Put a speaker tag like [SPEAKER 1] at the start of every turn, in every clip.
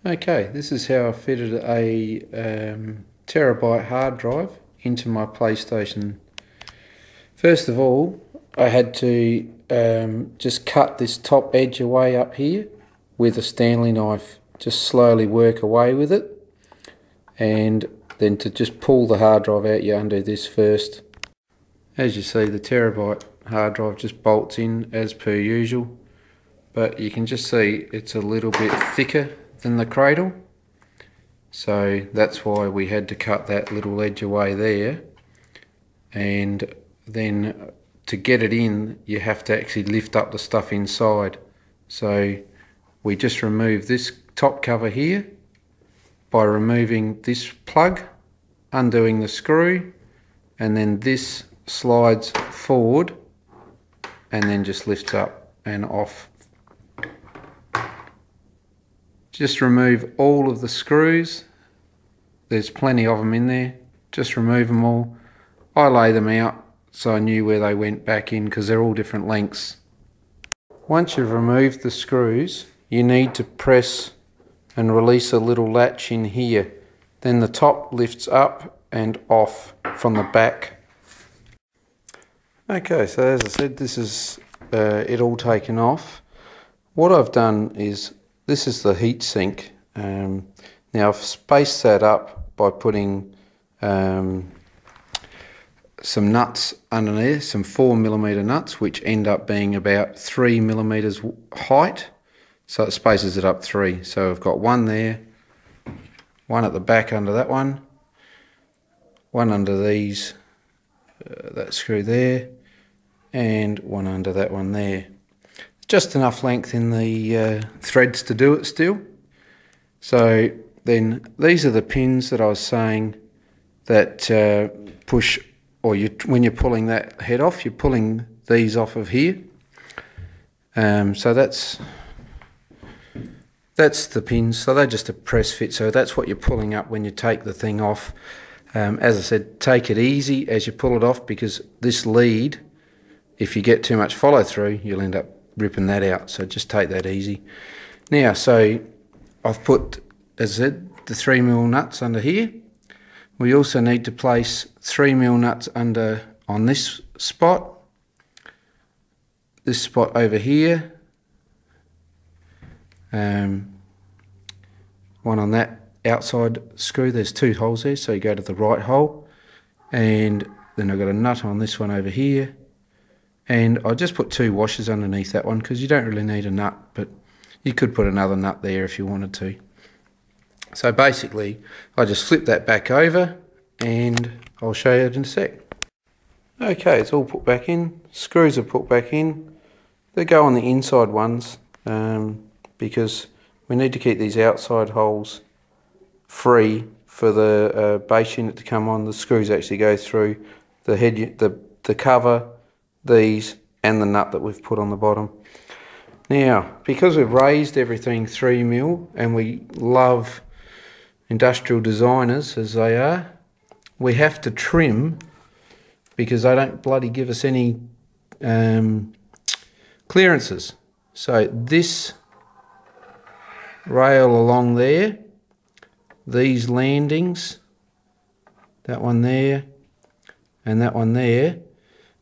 [SPEAKER 1] Okay, this is how I fitted a terabyte hard drive into my PlayStation. First of all, I had to just cut this top edge away up here with a Stanley knife, just slowly work away with it, and then to just pull the hard drive out, you undo this first. As you see, the terabyte hard drive just bolts in as per usual, but you can just see it's a little bit thicker than the cradle, so that's why we had to cut that little edge away there. And then to get it in, you have to actually lift up the stuff inside. So we just remove this top cover here by removing this plug, undoing the screw, and then this slides forward and then just lifts up and off. Just remove all of the screws. There's plenty of them in there. Just remove them all. I lay them out so I knew where they went back in because they're all different lengths. Once you've removed the screws, you need to press and release a little latch in here. Then the top lifts up and off from the back. Okay, so as I said, this is it all taken off. What I've done is, this is the heat sink. Now I've spaced that up by putting some nuts underneath, some 4mm nuts, which end up being about 3mm height. So it spaces it up 3. So I've got one there, one at the back under that one under these, that screw there, and one under that one there. Just enough length in the threads to do it still. So then these are the pins that I was saying that push, or when you're pulling that head off, you're pulling these off of here. So that's the pins. So they're just a press fit. So that's what you're pulling up when you take the thing off. As I said, take it easy as you pull it off, because this lead, if you get too much follow through, you'll end up ripping that out. So just take that easy. Now, so I've put, as I said, the 3mm nuts under here. We also need to place 3mm nuts under on this spot over here, one on that outside screw. There's 2 holes there, so you go to the right hole, and then I've got a nut on this one over here. And I just put 2 washers underneath that one because you don't really need a nut, but you could put another nut there if you wanted to. So basically, I just flip that back over and I'll show you it in a sec. Okay, it's all put back in. Screws are put back in. They go on the inside ones because we need to keep these outside holes free for the base unit to come on. The screws actually go through the head, the cover, these, and the nut that we've put on the bottom. Now, because we've raised everything 3mm and we love industrial designers as they are, we have to trim because they don't bloody give us any clearances. So this rail along there, these landings, that one there and that one there,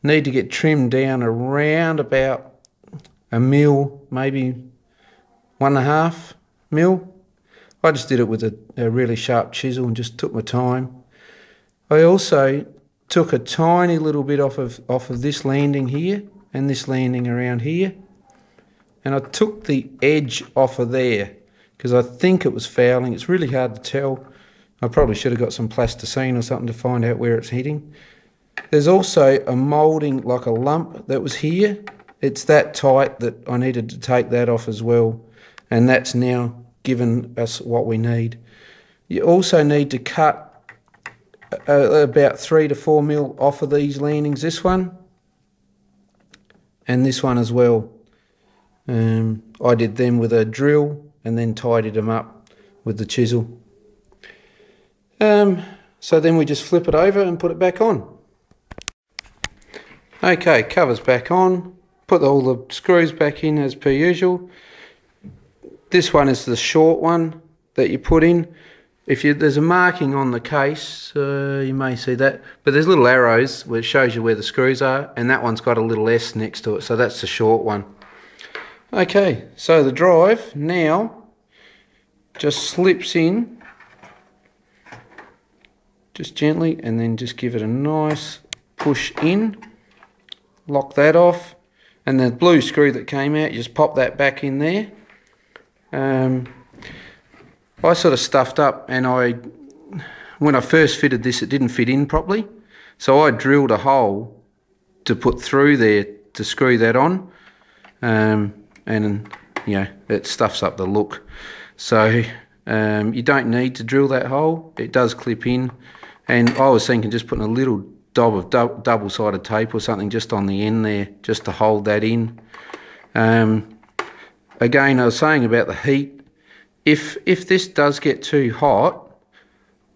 [SPEAKER 1] need to get trimmed down around about 1 mil, maybe 1.5 mil. I just did it with a really sharp chisel and just took my time. I also took a tiny little bit off of this landing here and this landing around here, and I took the edge off of there because I think it was fouling. It's really hard to tell. I probably should have got some plasticine or something to find out where it's hitting. There's also a moulding, like a lump, that was here. It's that tight that I needed to take that off as well, and that's now given us what we need. You also need to cut about 3 to 4mm off of these landings, this one and this one as well. I did them with a drill and then tidied them up with the chisel. So then we just flip it over and put it back on. Okay, cover's back on, put all the screws back in as per usual. This one is the short one. that you put in. There's a marking on the case, you may see that, but there's little arrows where it shows you where the screws are, and that one's got a little S next to it, so that's the short one. Okay, so the drive now just slips in, just gently, and then just give it a nice push in, lock that off, and the blue screw that came out, you just pop that back in there. I sort of stuffed up, and when I first fitted this, it didn't fit in properly, so I drilled a hole to put through there to screw that on, and you know, it stuffs up the look. So you don't need to drill that hole, it does clip in, and I was thinking just putting a little dab of double-sided tape or something just on the end there, just to hold that in. Again, I was saying about the heat. If this does get too hot,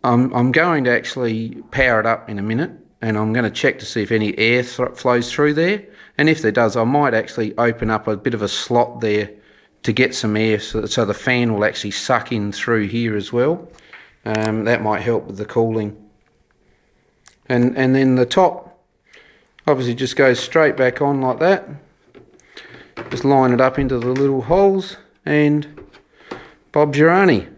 [SPEAKER 1] I'm going to actually power it up in a minute, and I'm going to check to see if any air flows through there. And if there does, I might actually open up a bit of a slot there to get some air, so the fan will actually suck in through here as well. That might help with the cooling. And then the top obviously just goes straight back on like that. Just line it up into the little holes, and Bob's your auntie.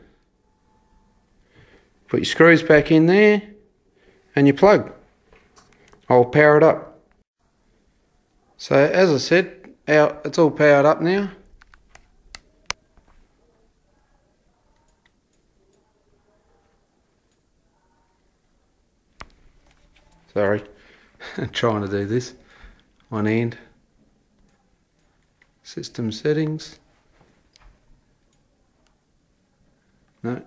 [SPEAKER 1] Put your screws back in there and your plug. I'll power it up. So as I said, it's all powered up now. Sorry, trying to do this. One hand. System settings. No.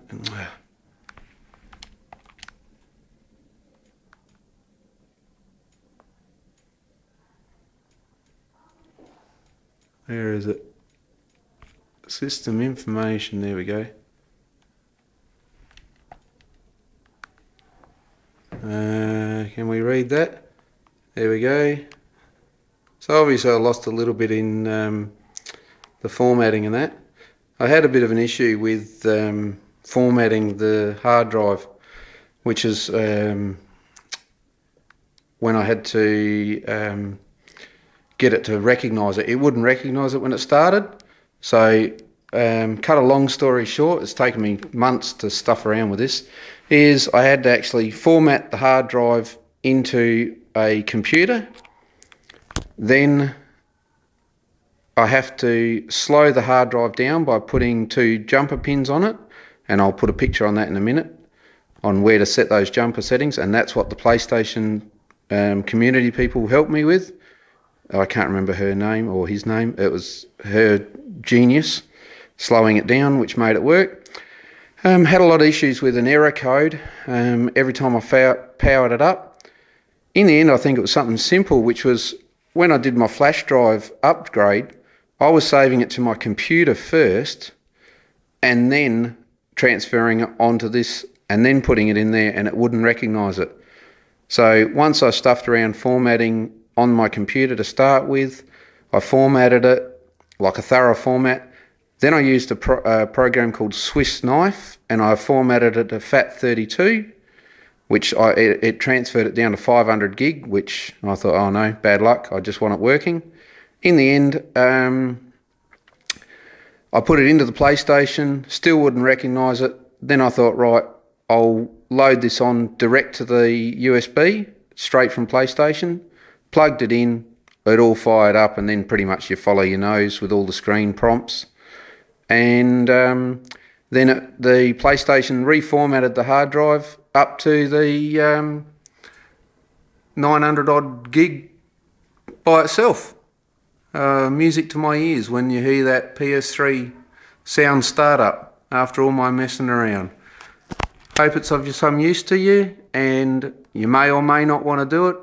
[SPEAKER 1] Where is it? System information, there we go. Can we read that? There we go. So obviously I lost a little bit in the formatting and that. I had a bit of an issue with formatting the hard drive, which is when I had to get it to recognise it. It wouldn't recognise it when it started. So cut a long story short, it's taken me months to stuff around with this, is I had to actually format the hard drive into a computer. Then I have to slow the hard drive down by putting 2 jumper pins on it, and I'll put a picture on that in a minute on where to set those jumper settings, and that's what the PlayStation community people helped me with. I can't remember her name or his name. It was her genius slowing it down, which made it work. Had a lot of issues with an error code every time I powered it up. In the end, I think it was something simple, which was when I did my flash drive upgrade, I was saving it to my computer first and then transferring it onto this and then putting it in there, and it wouldn't recognise it. So once I stuffed around formatting on my computer to start with, I formatted it like a thorough format. Then I used a program called Swiss Knife, and I formatted it to FAT32, which it transferred it down to 500 gig, which I thought, oh no, bad luck, I just want it working. In the end, I put it into the PlayStation, still wouldn't recognise it. Then I thought, right, I'll load this on direct to the USB, straight from PlayStation, plugged it in, it all fired up, and then pretty much you follow your nose with all the screen prompts. And then the PlayStation reformatted the hard drive up to the 900 odd gig by itself. Music to my ears when you hear that PS3 sound start up after all my messing around. Hope it's of some use to you, and you may or may not want to do it.